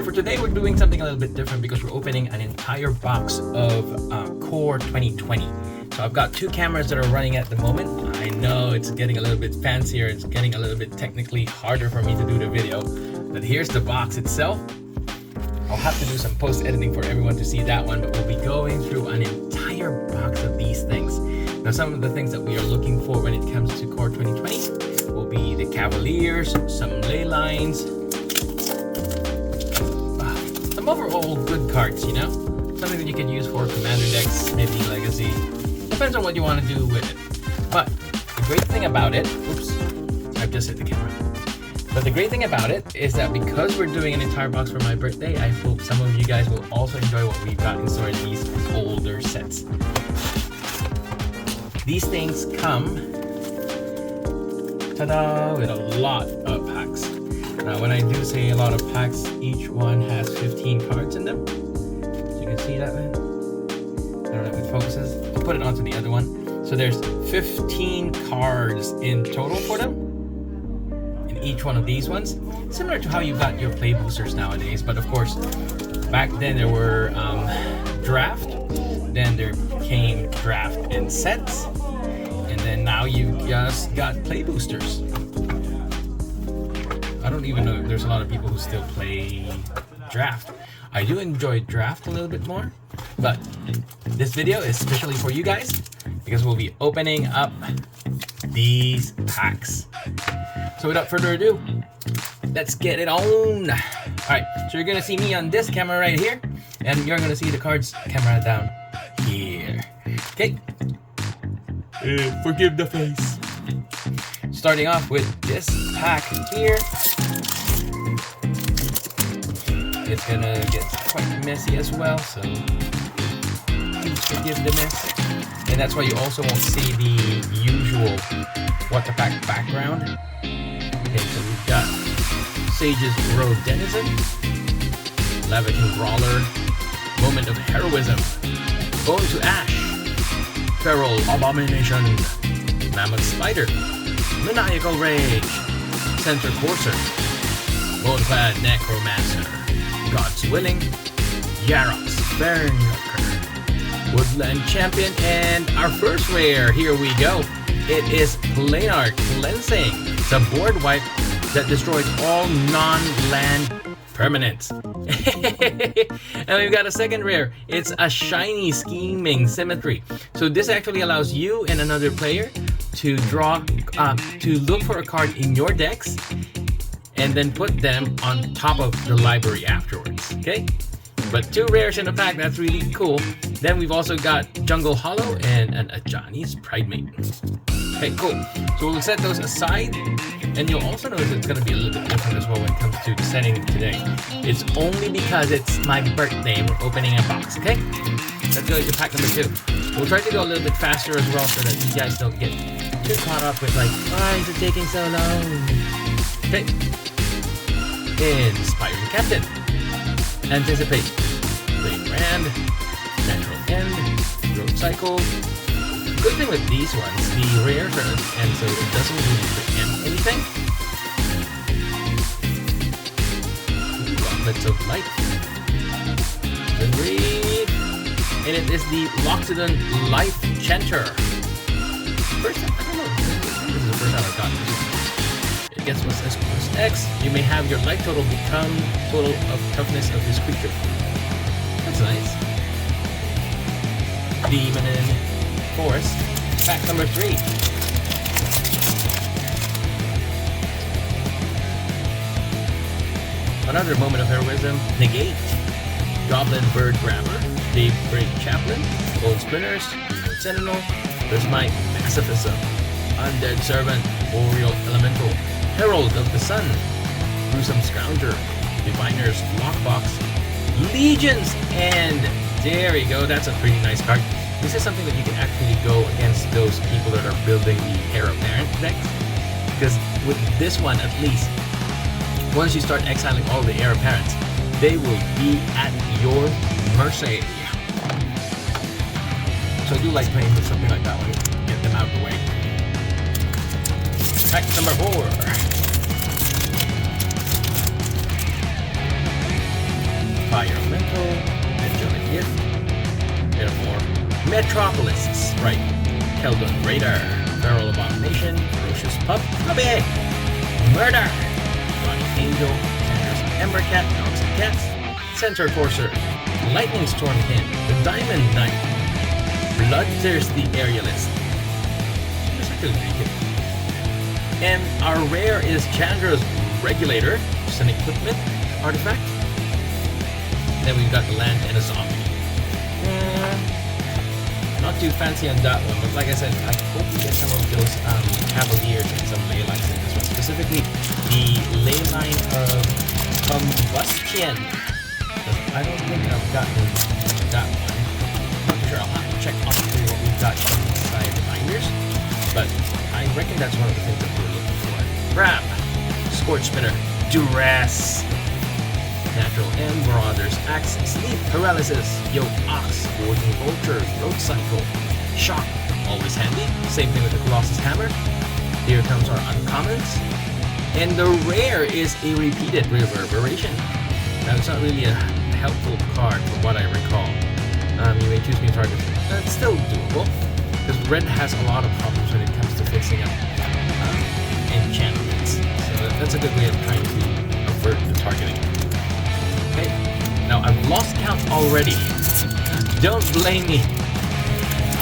for today, we're doing something a little bit different because we're opening an entire box of Core 2020. So I've got two cameras that are running at the moment. I know it's getting a little bit fancier. It's getting a little bit technically harder for me to do the video. But here's the box itself. I'll have to do some post-editing for everyone to see that one, but we'll be going through an entire box of these things. Now, some of the things that we are looking for when it comes to Core 2020 will be the Cavaliers, some Leylines, some overall good cards, you know? Something that you can use for Commander decks, maybe Legacy. Depends on what you want to do with it. But the great thing about it, oops, I've just hit the camera. But the great thing about it is that because we're doing an entire box for my birthday, I hope some of you guys will also enjoy what we've got in store in these older sets. These things come, ta-da, with a lot of packs. Now when I do say a lot of packs, each one has 15 cards in them. So you can see that, man? I don't know if it focuses. I'll put it onto the other one. So there's 15 cards in total for them. Each one of these ones, similar to how you got your play boosters nowadays, but of course back then there were draft, then there came draft and sets, and then now you just got play boosters. I don't even know if there's a lot of people who still play draft. I do enjoy draft a little bit more, but this video is especially for you guys because we'll be opening up these packs. So without further ado, let's get it on. Alright, so you're gonna see me on this camera right here, and you're gonna see the cards camera down here. Okay. Forgive the face. Starting off with this pack here. It's gonna get quite messy as well, so please forgive the mess. And that's why you also won't see the usual what the pack background. Okay, so we've got Sage's Road Denizen, Leviathan Brawler, Moment of Heroism, Bone to Ash, Feral Abomination, Mammoth Spider, Maniacal Rage, Center Courser, Boneclad Necromancer, God's Willing, Yarox Berserker, Woodland Champion, and our first rare, here we go. It is Planar Cleansing. It's a board wipe that destroys all non-land permanents. And we've got a second rare. It's a Shiny Scheming Symmetry. So this actually allows you and another player to draw, to look for a card in your decks and then put them on top of the library afterwards. Okay? But two rares in a pack, that's really cool. Then we've also got Jungle Hollow and an Ajani's Pridemate. Okay, cool. So we'll set those aside, and you'll also notice it's going to be a little bit different as well when it comes to the setting today. It's only because it's my birthday and we're opening a box, okay? Let's go to pack number 2. We'll try to go a little bit faster as well so that you guys don't get too caught up with like, why is it taking so long? Okay. Inspiring Captain. Anticipate, Blade Brand, Natural End, Growth Cycle. Good thing with these ones, the rares are at the end, so it doesn't really preempt anything. Gauntlets of Light. Then read. And it is the Loxodon Life Chanter. First time, I don't know, this is the first time I've gotten this one. It gets plus X. You may have your life total become total of toughness of this creature. That's nice. Demon Forest. Pack number 3. Another Moment of Heroism. Negate. Goblin Bird Grabber. Dave Break Chaplain. Bone Spinners. Sentinel. There's my Pacifism. Undead Servant. Boreal Elemental. Herald of the Sun, Gruesome Scrounger, Diviner's Lockbox, Legions, and there we go. That's a pretty nice card. This is something that you can actually go against those people that are building the Heir Apparent decks, because with this one at least, once you start exiling all the Heir Apparents, they will be at your mercy. So I do like playing with something like that one. Get them out of the way. Pack number 4. Metropolis Sprite, Keldon Raider, Feral Abomination, Ferocious Pup, Puppy, Murder, Ronnie Angel, Sandra's Ember Cat, Dogs and Cats, Centaur Courser, Lightning Storm Pin, the Diamond Knight, Bloodthirsty Aerialist. That's actually pretty good. And our rare is Chandra's Regulator, just an equipment artifact. Then we've got the land and a zombie. Not too fancy on that one, but like I said, I hope you get some of those Cavaliers and some Leylines in this one. Specifically, the Leyline of Combustion. I don't think I've gotten that one. Not sure, I'll have to check on through what we've got inside the binders. But I reckon that's one of the things that we're looking for. Grab, Scorch Spitter, Duress, Natural M, Marauders, Axe, Sleep, Paralysis, Yoke, Ox, Warden Vulture, Road Cycle, Shock, always handy. Same thing with the Colossus Hammer. Here comes our uncommons. And the rare is a repeated Reverberation. Now it's not really a helpful card from what I recall. You may choose me target. It's still doable, because red has a lot of problems when it comes to fixing up enchantments. So that's a good way of trying to avert the targeting. Okay, now I've lost count already. Don't blame me.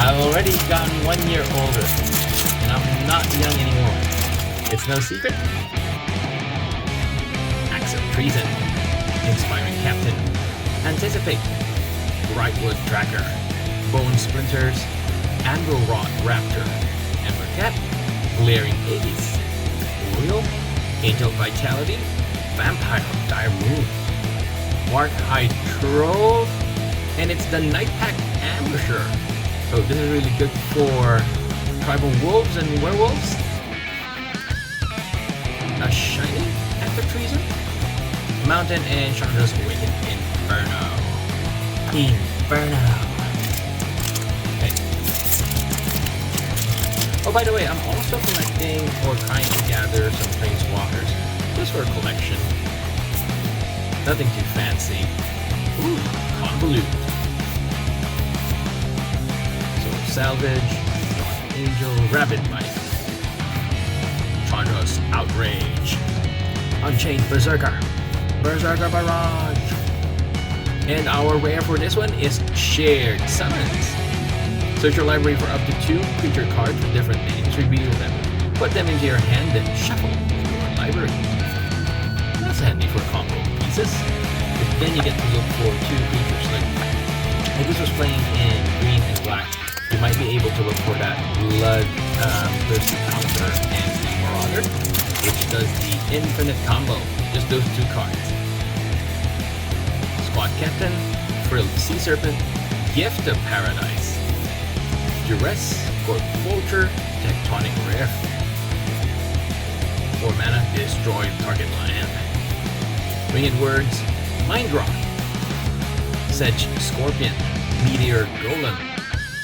I've already gotten 1 year older, and I'm not young anymore. It's no secret. Acts of Treason, Inspiring Captain, Anticipate, Brightwood Tracker, Bone Splinters, Anvil Rod Raptor, Ember Cat, Glaring Ace, Oriole, Angel Vitality, Vampire of Dire Moon, Mark Hydro, and it's the Night Pack Ambusher. So this is really good for tribal wolves and werewolves. A shiny Act of Treason, Mountain, and Chandra's Awakened Inferno. Okay. Oh, by the way, I'm also collecting or trying to gather some Planeswalkers just for a collection. Nothing too fancy. Ooh, Convolute. So Salvage, Angel, Rabbit Bite, Chandra's Outrage, Unchained Berserker, Berserker Barrage. And our rare for this one is Shared Summons. Search your library for up to 2 creature cards with different names, reveal them, put them into your hand, and shuffle your library. That's handy for combo pieces. But then you get to look for 2 creatures. Like if this was playing in green and black, you might be able to look for that Bloodthirsty Counter and the Marauder, which does the infinite combo. Just those 2 cards. Squad Captain, Frilled Sea Serpent, Gift of Paradise, Duress, Gork Vulture, Tectonic Rift. 4 mana, destroy target land. Winged Words, Mind Rock, Sedge Scorpion, Meteor Golem,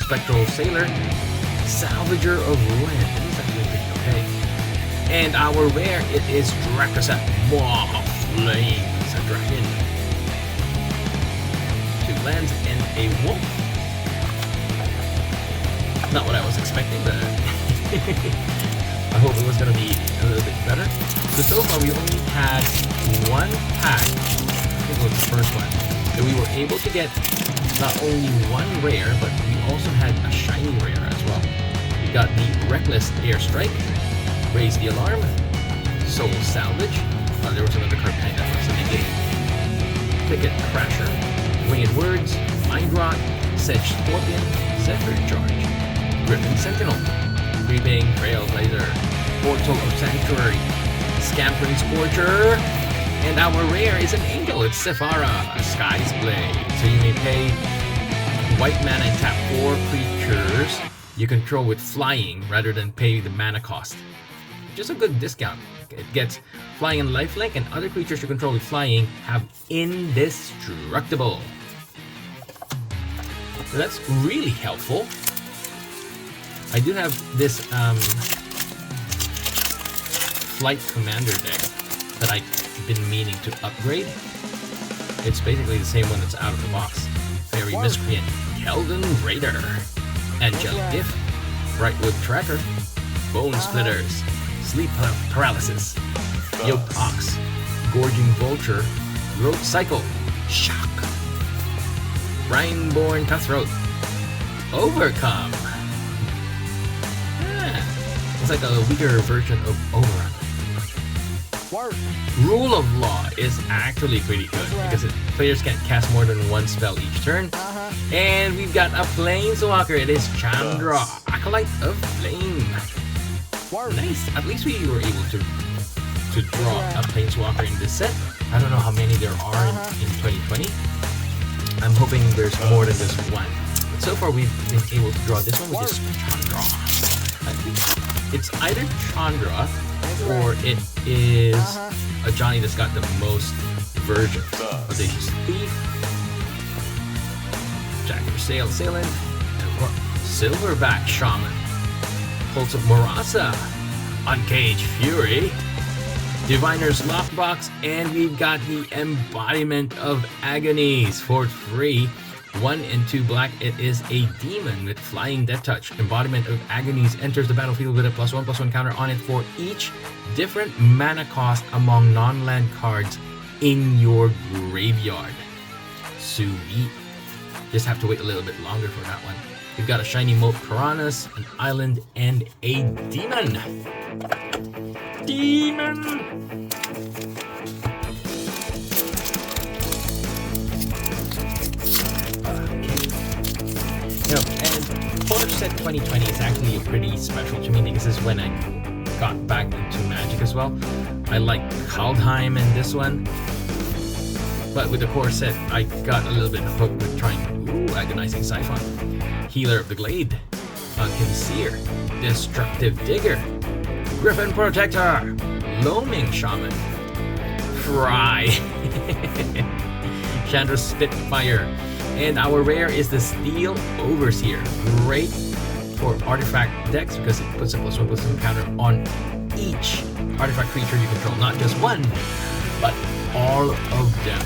Spectral Sailor, Salvager of Ruin. This is actually pretty okay. And our rare, it is Dracoset, Maw Flames, a dragon. 2 lands and a wolf. Not what I was expecting, but I hope it was going to be a little bit better. So far we only had 1 pack, I think it was the first one, that we were able to get not only 1 rare, but we also had a shiny rare as well. We got the Reckless Airstrike, Raise the Alarm, Soul Salvage, there was another card behind that one, so negate, Thicket Crasher, Winged Words, Mind Rot, Sedge Scorpion, Zephyr Charge, Griffin Sentinel, Creeping Trailblazer, Portal of Sanctuary, Scampering Scorcher, and our rare is an angel. It's Sephara, Sky's Blade. So you may pay white mana and tap 4 creatures you control with flying rather than pay the mana cost. Just a good discount. It gets flying and lifelink, and other creatures you control with flying have indestructible. So that's really helpful. I do have this Flight Commander deck that I've been meaning to upgrade. It's basically the same one that's out of the box. Fairy Miscreant, Keldon Raider, Angelic Gift, Brightwood Tracker, Bone Splitters, Sleep Paralysis, Yoked Ox, Gorging Vulture, Growth Cycle, Shock, Brineborn Cutthroat, Overcome. It's like a weaker version of Overrun. Rule of Law is actually pretty good because players can't cast more than one spell each turn. And we've got a Planeswalker. It is Chandra, Acolyte of Flame. Nice. At least we were able to draw a Planeswalker in this set. I don't know how many there are in 2020. I'm hoping there's more than this one. But so far we've been able to draw this one, which is Chandra. I think it's either Chandra or it is a Johnny that's got the most versions. Audacious Thief, Jack of Assailant, Silverback Shaman, Pulse of Morasa, Uncaged Fury, Diviner's Lockbox, and we've got the Embodiment of Agonies for free. 1 and 2 black, it is a demon with Flying Death Touch. Embodiment of Agonies enters the battlefield with a +1/+1 counter on it for each different mana cost among non-land cards in your graveyard. Sweet. Just have to wait a little bit longer for that one. We've got a Shiny Moat Piranhas, an Island, and a Demon. Demon! And Forge Set 2020 is actually pretty special to me because this is when I got back into Magic as well. I like Kaldheim in this one, but with the core set, I got a little bit hooked with trying Agonizing Siphon, Healer of the Glade, Conceer, Destructive Digger, Griffin Protector, Loaming Shaman, Fry, Chandra Spitfire. And our rare is the Steel Overseer. Great for artifact decks because it puts a +1/+1 counter on each artifact creature you control. Not just one, but all of them.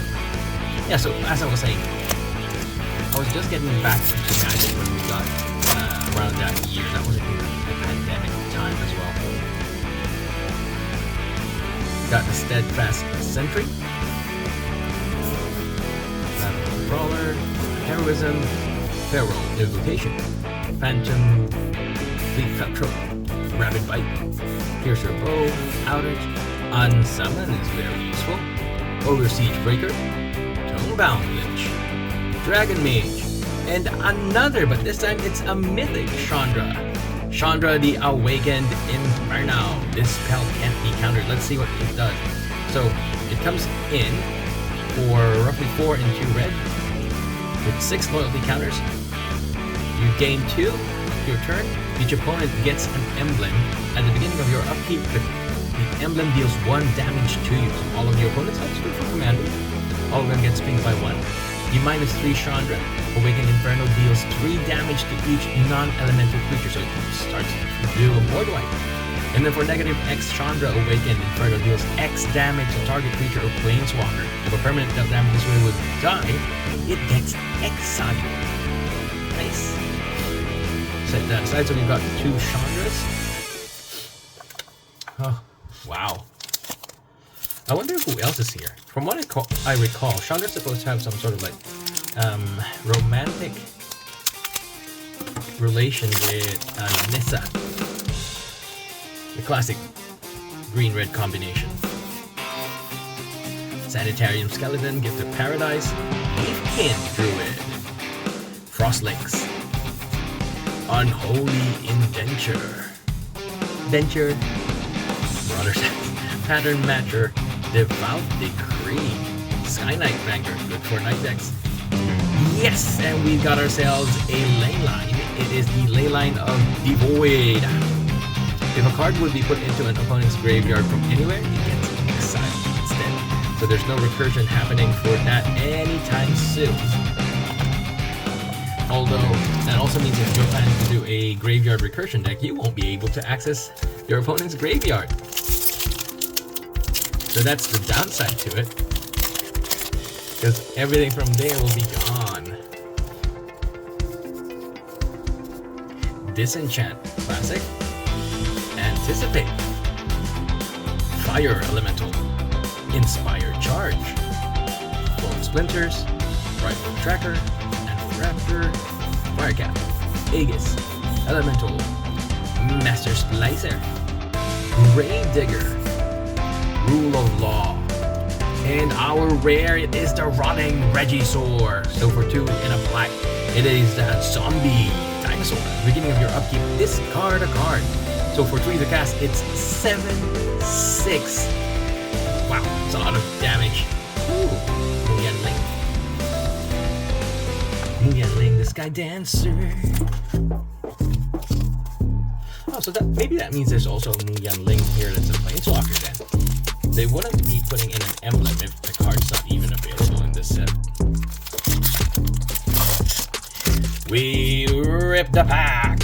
Yeah, so as I was saying, I was just getting back into Magic when we got around that year. That was in the pandemic time as well. Got the Steadfast Sentry, Brawler, Heroism, Feral Invocation, Phantom Fleet Cutthroat, Rabid Bite, Piercer Bow, Outage, Unsummon is very useful, Ogre Siege Breaker, Tonebound Lich, Dragon Mage, and another, but this time it's a mythic Chandra. Chandra the Awakened Inferno. This spell can't be countered. Let's see what it does. So it comes in for roughly 4 and 2 red with 6 loyalty counters. You gain 2 your turn. Each opponent gets an emblem. At the beginning of your upkeep, the emblem deals 1 damage to you. So all of your opponents, that's good for commander. All of them get pinged by 1. You -3 Chandra. Awakened Inferno deals 3 damage to each non-elemental creature. So it starts to do a board wipe. And then for -X Chandra, Awakened Inferno deals X damage to target creature or planeswalker. If a permanent that damages this way would die, it gets exiled. Nice. Set that aside, so we've got 2 Chandras. Oh, wow. I wonder who else is here. From what I recall, Chandra's supposed to have some sort of like romantic relation with Nissa. The classic green-red combination. Sanitarium Skeleton, Gift of Paradise, Leafkin Druid, Frostlinks, Unholy Indenture, Denture, Brothers, Pattern Matcher, Devout Decree, Sky Knight Vanguard, good for night decks. Yes, and we got ourselves a Leyline. It is the Leyline of Devoid. If a card would be put into an opponent's graveyard from anywhere, it gets exiled instead. So there's no recursion happening for that anytime soon. Although, that also means if you're planning to do a graveyard recursion deck, you won't be able to access your opponent's graveyard. So that's the downside to it. Because everything from there will be gone. Disenchant, Classic. Anticipate, Fire Elemental, Inspire Charge, Bone Splinters, Rifle Tracker, Anvil Raptor, Firecap, Aegis, Elemental, Master Splicer, Grave Digger, Rule of Law, and our rare, it is the Rotting Regisaur. So for 2 and a black, it is the Zombie Dinosaur. Beginning of your upkeep, discard a card. So for 3 to cast, it's 7/6. Wow, that's a lot of damage. Ooh, Muyan Ling. Muyan Ling, the Sky Dancer. Oh, so maybe that means there's also a Muyan Ling here that's a Planeswalker then. They wouldn't be putting in an emblem if the card's not even available in this set. We rip the pack.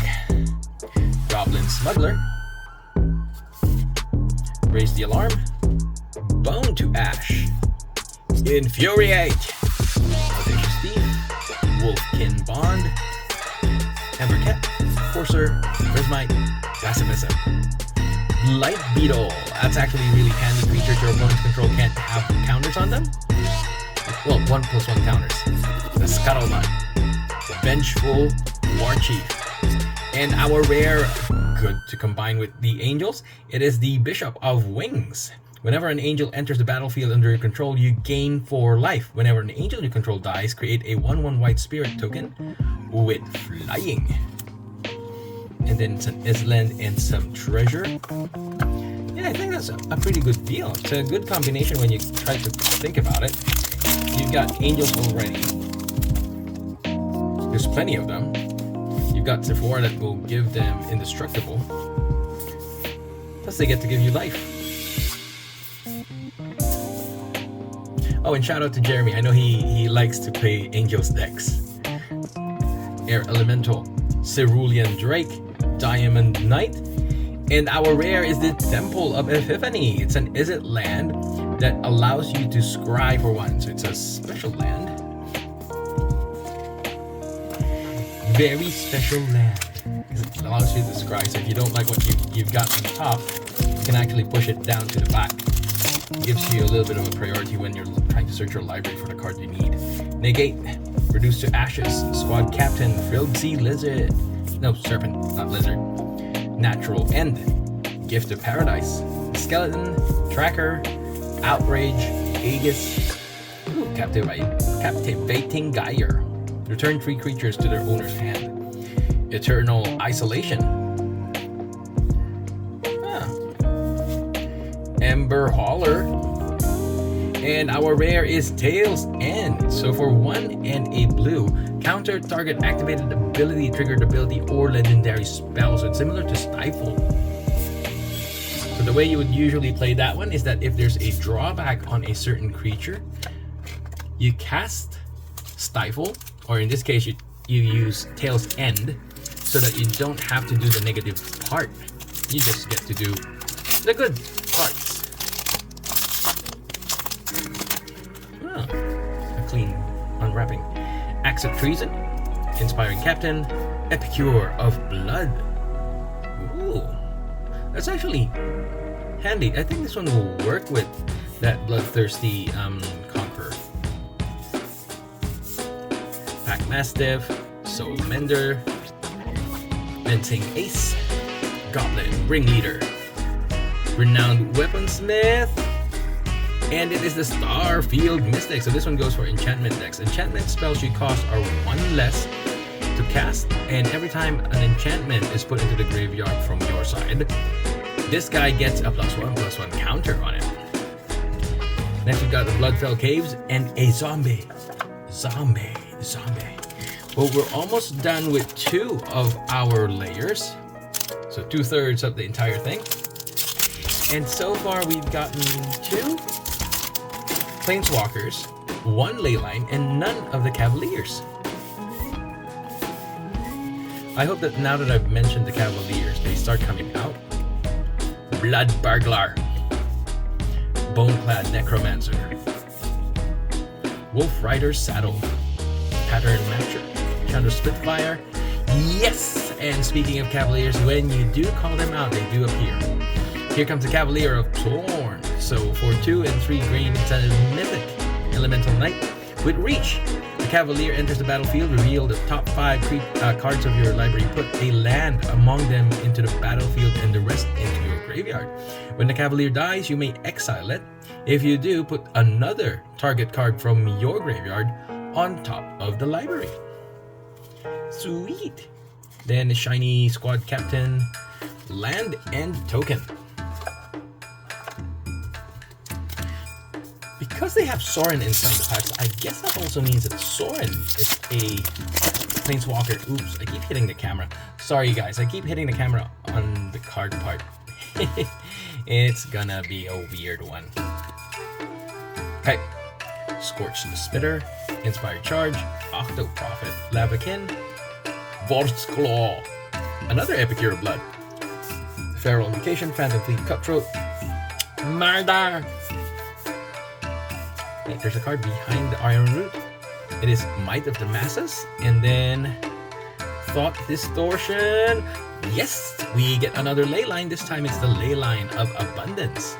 Goblin Smuggler. Raise the Alarm. Bone to Ash. Infuriate. Audacious Thief. Wolfkin Bond. Embercat. Forcer. Prismite. Pacifism. Light Beetle. That's actually a really handy creature. Your opponent's control can't have counters on them. Well, 1/1 counters. The Scuttlebutt. Vengeful War Chief. And our rare, good to combine with the angels, it is the Bishop of Wings. Whenever an angel enters the battlefield under your control, you gain 4 life. Whenever an angel you control dies, create a 1/1 white spirit token with flying. And then some Island and some treasure. Yeah, I think that's a pretty good deal. It's a good combination when you try to think about it. You've got angels already. There's plenty of them. You've got Sephora that will give them indestructible. Plus they get to give you life. Oh, and shout out to Jeremy. I know he likes to play Angels decks. Air Elemental, Cerulean Drake, Diamond Knight, and our rare is the Temple of Epiphany. It's an Izzet land that allows you to scry for 1, so it's a special land. Very special land. It allows you to scry, so if you don't like what you've got on top, you can actually push it down to the back. It gives you a little bit of a priority when you're trying to search your library for the card you need. Negate, reduce to ashes, Squad Captain, Frilled Sea Lizard. No, Serpent, not Lizard. Natural End, Gift of Paradise, Skeleton, Tracker, Outrage, Aegis, Captivating Gyre. Return 3 creatures to their owner's hand. Eternal Isolation. Ember Hauler. And our rare is Tail's End. So for 1 and a blue, counter target activated ability, triggered ability, or legendary spell. So it's similar to Stifle. So the way you would usually play that one is that if there's a drawback on a certain creature, you cast Stifle, or in this case you use Tail's End, so that you don't have to do the negative part. You just get to do the good parts. Oh, a clean unwrapping. Acts of Treason, Inspiring Captain, Epicure of Blood. Ooh, that's actually handy. I think this one will work with that Bloodthirsty Conqueror. Pack Mastiff, Soul Mender, Fencing Ace, Goblin Ringleader, Renowned Weaponsmith, and it is the Starfield Mystic. So this one goes for enchantment decks. Enchantment spells you cost are 1 less to cast, and every time an enchantment is put into the graveyard from your side, this guy gets a +1/+1 counter on it. Next we've got the Bloodfell Caves and a Zombie. Well, we're almost done with 2 of our layers. So 2/3 of the entire thing. And so far we've gotten 2 Planeswalkers, 1 Leyline, and none of the Cavaliers. I hope that now that I've mentioned the Cavaliers, they start coming out. Blood Burglar, Boneclad Necromancer, Wolf Rider's Saddle, Pattern Matcher, Chandra Spitfire. Yes! And speaking of Cavaliers, when you do call them out, they do appear. Here comes the Cavalier of Thorn. So for 2 and 3 green, it's a mythic elemental knight with reach. The Cavalier enters the battlefield, reveal the top 5 cards of your library, put a land among them into the battlefield and the rest into your graveyard. When the Cavalier dies, you may exile it. If you do, put another target card from your graveyard on top of the library. Sweet! Then the shiny squad captain, land and token. Because they have Sorin in some of the packs, I guess that also means that Sorin is a planeswalker. Oops, I keep hitting the camera. Sorry guys, I keep hitting the camera on the card part. It's gonna be a weird one. Okay, Scorch the Spitter, Inspired Charge, Octo Prophet, Lavakin, Vorst's Claw, another Epicure of Blood, Feral Invocation, Phantom Fleet Cutthroat, Murder. There's a card behind the Iron Root. It is Might of the Masses, and then Thought Distortion. Yes, we get another Leyline. This time it's the Leyline of Abundance.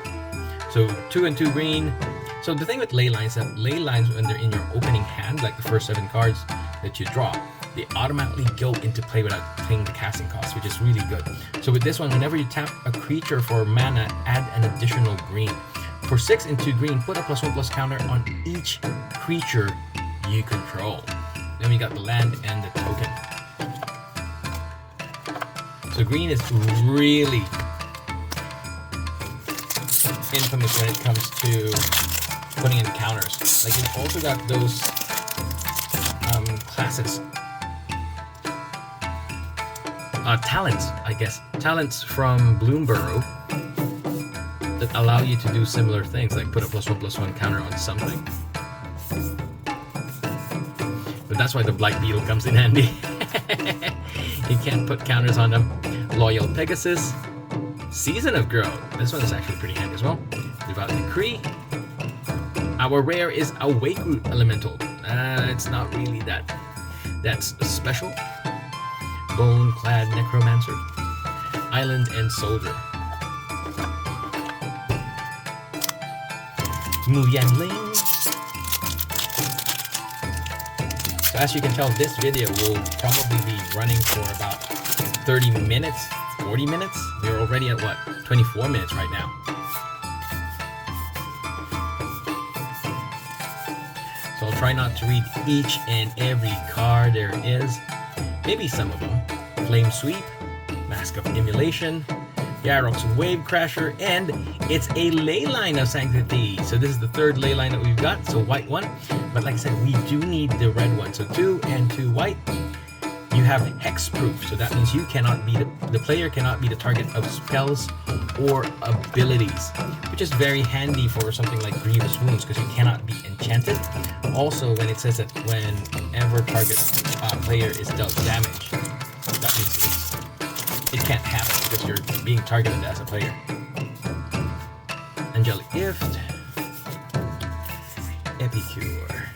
So 2 and 2 green. So the thing with Leyline is that Leylines, when they're in your opening hand, like the first 7 cards that you draw, they automatically go into play without paying the casting cost, which is really good. So with this one, whenever you tap a creature for mana, add an additional green. For 6 and 2 green, put a +1/+ counter on each creature you control. Then we got the land and the token. So green is really infamous when it comes to putting in counters. Like, you've also got those classes. Talents, I guess. Talents from Bloomburrow that allow you to do similar things, like put a +1/+1 counter on something. But that's why the Blight Beetle comes in handy. You can't put counters on them. Loyal Pegasus, Season of Growth. This one is actually pretty handy as well. Devout Decree. Our rare is Awake Root Elemental. It's not really that's special. Bone Clad Necromancer, Island and Soldier. Muyanling. So as you can tell, this video will probably be running for about 30 minutes, 40 minutes. We're already at what, 24 minutes right now. So I'll try not to read each and every card there is. Maybe some of them. Flame Sweep, Mask of Immolation, Yarok's Wave Crasher, and it's a Leyline of Sanctity. So this is the 3rd Leyline that we've got, so white one. But like I said, we do need the red one. So 2 and 2 white. You have Hexproof, so that means you cannot be the player cannot be the target of spells or abilities, which is very handy for something like Grievous Wounds, because you cannot be enchanted. Also, when it says that whenever target player is dealt damage, that means it can't happen because you're being targeted as a player. Angelic Gift, Epicure,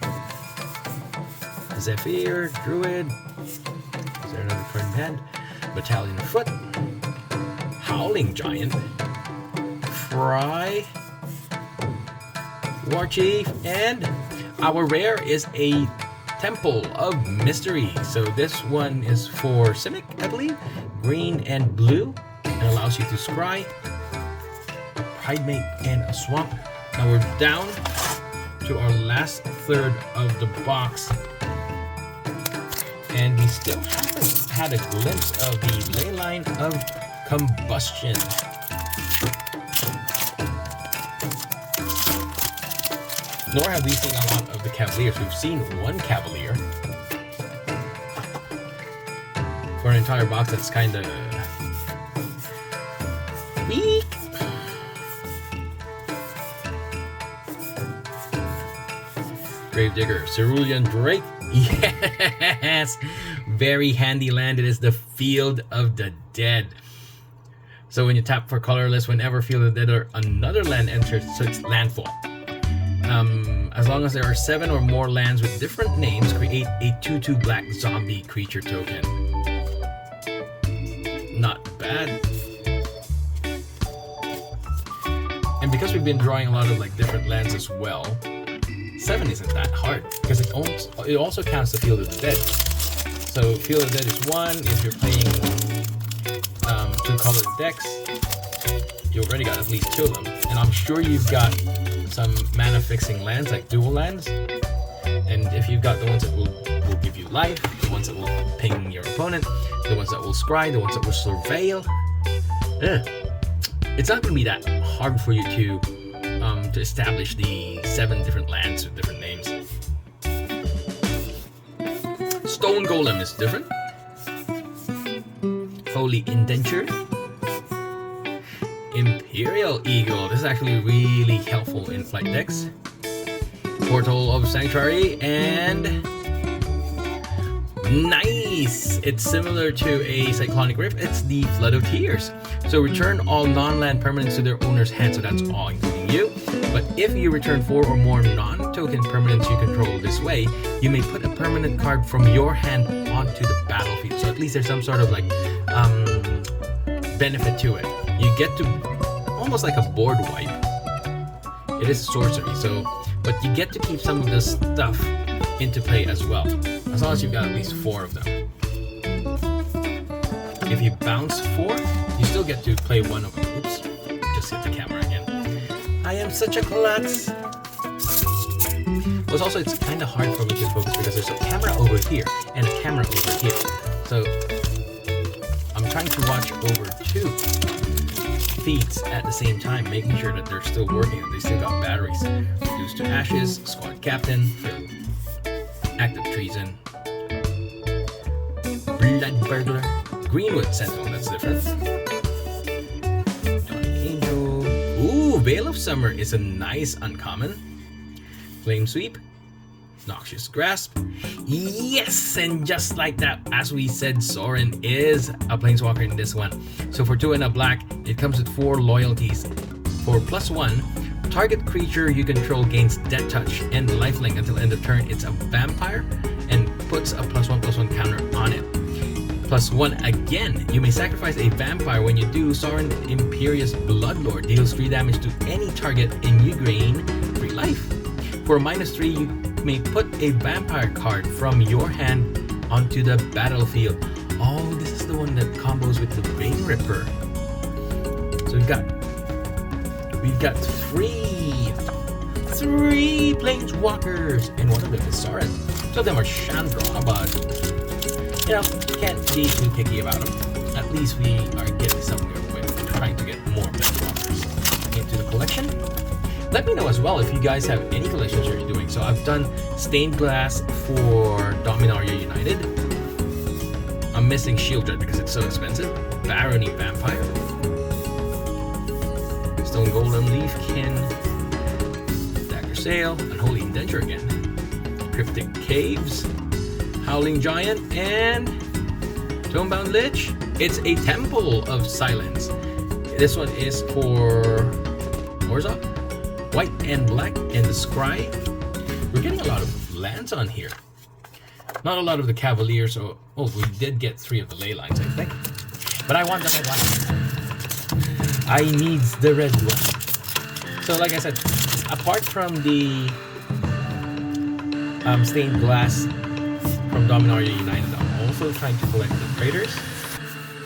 Zephyr, Druid. Is there another card in hand? Battalion of Foot, Howling Giant, Fry, War Chief, and our rare is a Temple of Mystery. So this one is for Simic, I believe, green and blue, and allows you to scry, a Pridemate, and a Swamp. Now we're down to our last third of the box, and we still haven't had a glimpse of the Leyline of Combustion. Nor have we seen a lot of the Cavaliers. We've seen one Cavalier. For an entire box, that's kind of weak. Gravedigger, Cerulean Drake. Yes! Very handy land. It is the Field of the Dead. So when you tap for colorless, whenever Field of the Dead or another land enters, so it's landfall. As long as there are 7 or more lands with different names, create a 2/2 black zombie creature token. bad. And because we've been drawing a lot of like different lands as well, 7 isn't that hard because it also counts the Field of the Dead. So Field of the Dead is 1. If you're playing 2-color decks, you already got at least 2 of them. And I'm sure you've got some mana fixing lands like dual lands. And if you've got the ones that will give you life, the ones that will ping your opponent, the ones that will scry, the ones that will surveil, it's not going to be that hard for you to establish the 7 different lands with different names. Stone Golem is different. Holy Indenture. Imperial Eagle. This is actually really helpful in flight decks. Portal of Sanctuary, and nice! It's similar to a Cyclonic Rift. It's the Flood of Tears. So return all non-land permanents to their owner's hand, so that's all, including you. But if you return 4 or more non-token permanents you control this way, you may put a permanent card from your hand onto the battlefield. So at least there's some sort of like benefit to it. You get to almost like a board wipe. It is sorcery, but you get to keep some of this stuff into play as well, as long as you've got at least 4 of them. If you bounce 4, you still get to play 1 of them. Oops, just hit the camera again. I am such a klutz. Well, also, it's kind of hard for me to focus because there's a camera over here and a camera over here. So I'm trying to watch over 2 feeds at the same time, making sure that they're still working and they still got batteries. Reduced to Ashes, Squad Captain, Act of Treason, Blood Burglar, Greenwood Sentinel, that's different. Johnny Angel. Ooh, Veil of Summer is a nice uncommon. Flame Sweep, Noxious Grasp. Yes, and just like that, as we said, Sorin is a Planeswalker in this one. So for 2 and a black, it comes with 4 loyalties. For +1, target creature you control gains Death Touch and Lifelink until end of turn. It's a vampire and puts a +1/+1 counter on it. +1 again, you may sacrifice a vampire. When you do, Sorin Imperious Bloodlord deals 3 damage to any target and you gain 3 life. For -3, you may put a vampire card from your hand onto the battlefield. Oh, this is the one that combos with the Vein Ripper. So we've got three Planeswalkers, and one of them is Sorin. Two of them are Chandra, but you know, can't be too picky about them. At least we are getting somewhere with trying to get more Planeswalkers into the collection. Let me know as well if you guys have any collections you're doing. So I've done Stained Glass for Dominaria United. I'm missing Shield Dread because it's so expensive. Barony Vampire, Stone Golem, Leafkin, Dagger Sail, Unholy Indenture again, Cryptic Caves, Howling Giant, and Tomebound Lich. It's a Temple of Silence. This one is for Orzhov, White and Black, and the Scry. We're getting a lot of lands on here. Not a lot of the Cavaliers. Oh, we did get 3 of the Leylines, I think. But I want the red one. I need the red one. So like I said, apart from the Stained Glass from Dominaria United, I'm also trying to collect the Traders.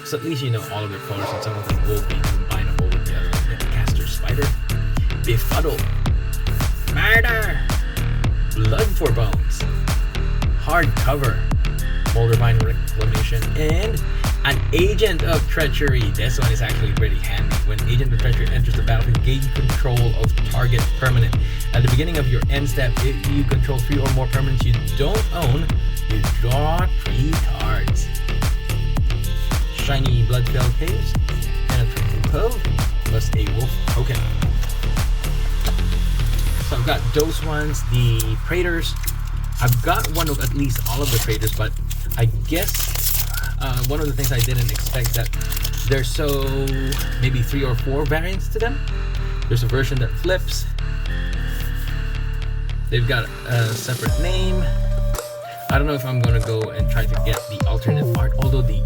So at least you know all of their colors, and some of them will be combinable with the other. Caster Spider, Befuddle, Murder, Blood for Bones, Hardcover, Bouldervine Reclamation, and an Agent of Treachery. This one is actually pretty handy. When Agent of Treachery enters the battlefield, gain control of target permanent. At the beginning of your end step, if you control 3 or more permanents you don't own, you draw 3 cards. Shiny Bloodfell Caves, and a Triple Poe, plus a Wolf Token. So I've got those ones, the Praetors. I've got one of at least all of the Praetors, but I guess one of the things I didn't expect that there's so maybe 3 or 4 variants to them. There's a version that flips. They've got a separate name. I don't know if I'm gonna go and try to get the alternate art, although the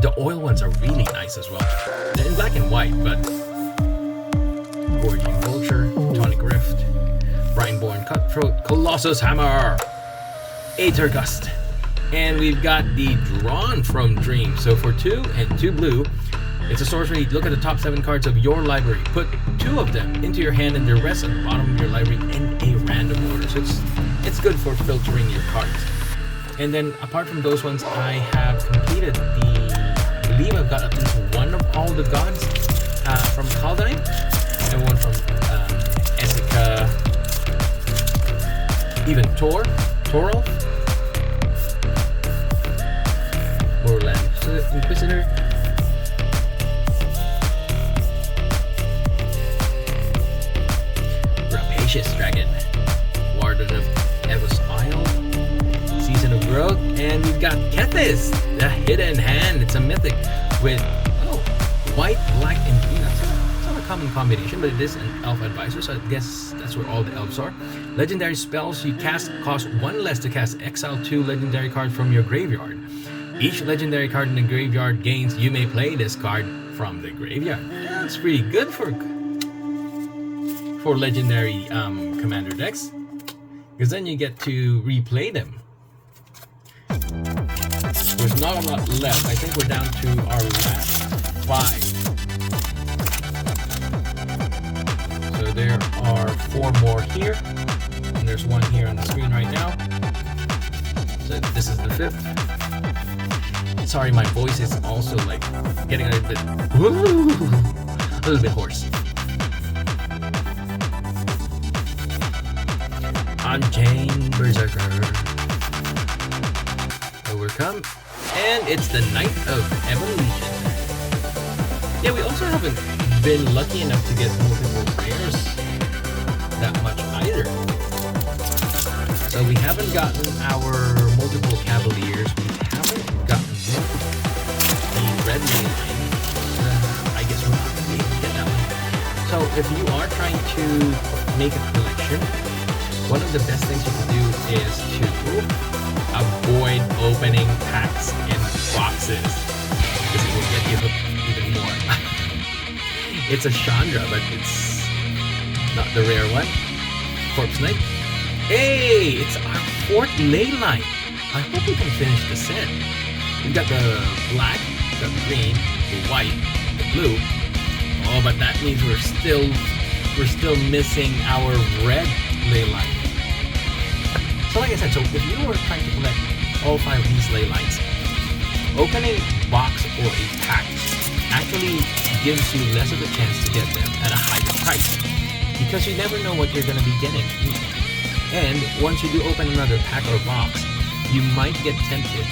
The oil ones are really nice as well. They're in black and white, but Gorging Vulture, Tonic Rift, Brineborn Cutthroat, Colossus Hammer, Aether Gust, and we've got the Drawn from Dream. So for 2 and 2 blue, it's a sorcery. Look at the top 7 cards of your library. Put 2 of them into your hand and the rest at the bottom of your library in a random order. So it's good for filtering your cards. And then apart from those ones, I have completed I believe I've got at least one of all the gods from Kaldheim, and one from Esika, even Torolf, Borderland Inquisitor, Rapacious Dragon, Warden of Evos Isle, Season of Growth, and we've got Kethis, the Hidden Hand. It's a mythic with white, black, and green. It's not a common combination, but it is an elf advisor, so I guess that's where all the elves are. Legendary spells you cast cost 1 less to cast. Exile 2 legendary cards from your graveyard. Each legendary card in the graveyard gains, you may play this card from the graveyard. Yeah, that's pretty good for legendary commander decks, because then you get to replay them. There's not a lot left. I think we're down to our last 5. So there are 4 more here, and there's 1 here on the screen right now. So this is the 5th. Sorry, my voice is also like getting a little bit hoarse. Unchained Berserker, Overcome, and it's the Night of Evolution. Yeah, we also haven't been lucky enough to get multiple rares that much either. So we haven't gotten our multiple Cavaliers, we haven't gotten the Red Leyline. I guess we're not going to be able to get that one. So if you are trying to make a collection, one of the best things you can do is to avoid opening packs and boxes, because it will get you hooked even more. It's a Chandra, but it's not the rare one. Corpse Knight. Hey, it's our 4th Leyline. I hope we can finish the set. We've got the black, the green, the white, the blue. Oh, but that means we're still missing our red Leyline. So like I said, so if you were trying to collect all 5 of these Leylines, opening a box or a pack actually gives you less of a chance to get them at a higher price, because you never know what you're going to be getting. And once you do open another pack or box, you might get tempted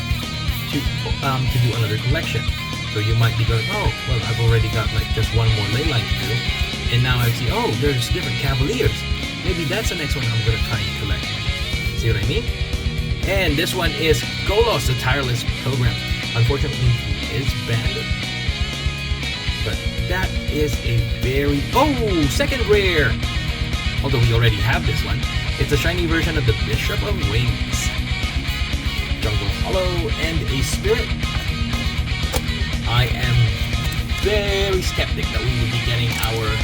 to do another collection. So you might be going, oh, well, I've already got like just 1 more Leyline to do, and now I see, oh, there's different Cavaliers. Maybe that's the next one I'm going to try and collect. See what I mean? And this one is Golos, the Tireless Pilgrim. Unfortunately, he is banned. But that is a very... Oh! Second rare! Although we already have this one. It's a shiny version of the Bishop of Wings. Jungle Hollow and a Spirit. I am very skeptic that we will be getting our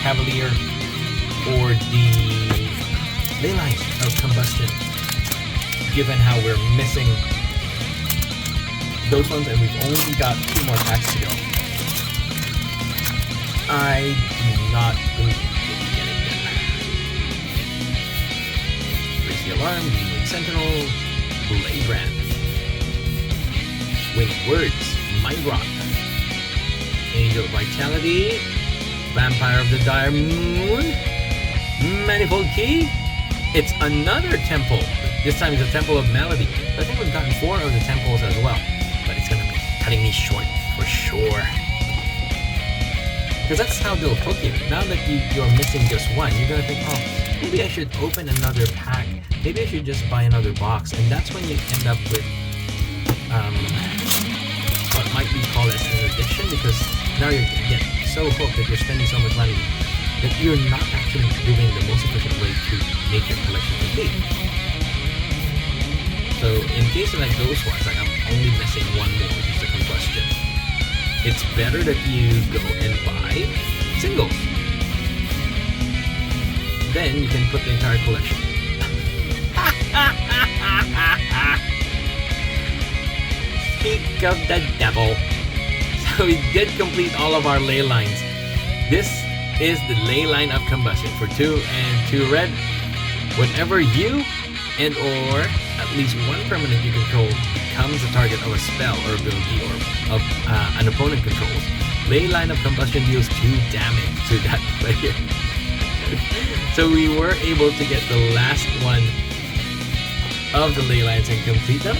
Cavalier or the Leyline of Combustion, given how we're missing those ones and we've only got 2 more packs to go. I do not believe we'll be getting them. Raise the Alarm, Winged Sentinel, Blade Brand, Winged Words, Mind Rock, Angel of Vitality, Vampire of the Dire Moon, Manifold Key. It's another temple. This time it's a Temple of Melody. I think we've gotten 4 of the temples as well. But it's going to be cutting me short for sure. Because that's how they'll hook you. Now that you're missing just one, you're going to think, oh, maybe I should open another pack. Maybe I should just buy another box. And that's when you end up with what might be called as an addiction, because now you're getting so hooked that you're spending so much money that you're not actually doing the most efficient way to make your collection complete. So in cases like those ones, like I'm only missing 1 more, which is the combustion. It's better that you go and buy singles. Then you can put the entire collection. Speak of the devil. So we did complete all of our ley lines. This is the ley line of combustion for 2 and 2 red. Whenever you and or at least one permanent you control becomes a target of a spell or ability or of an opponent controls, ley line of combustion deals 2 damage to that player. So we were able to get the last one of the ley lines and complete them.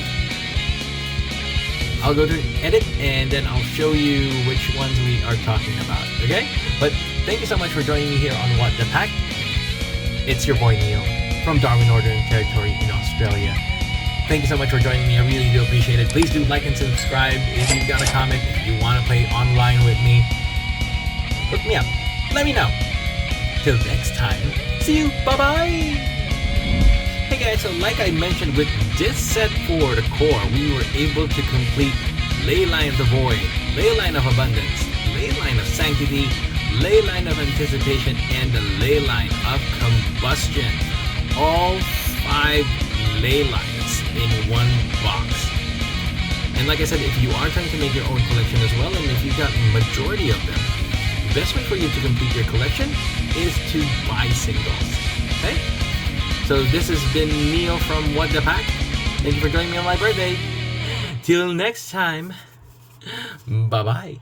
I'll go to edit and then I'll show you which ones we are talking about, okay? But thank you so much for joining me here on What the Pack. It's your boy Neil from Darwin Northern Territory in Australia. Thank you so much for joining me. I really do appreciate it. Please do like and subscribe. If you've got a comment, if you want to play online with me, look me up. Let me know. Till next time, see you. Bye-bye. Hey guys, so like I mentioned with this set for the core, we were able to complete Leyline of the Void, Leyline of Abundance, Leyline of Sanctity, Leyline of Anticipation, and the Leyline of Combustion. All 5 ley lines in one box. And like I said, if you are trying to make your own collection as well, and if you've got majority of them, the best way for you to complete your collection is to buy singles. Okay? So this has been Neil from What the Pack. Thank you for joining me on my birthday. Till next time, bye-bye.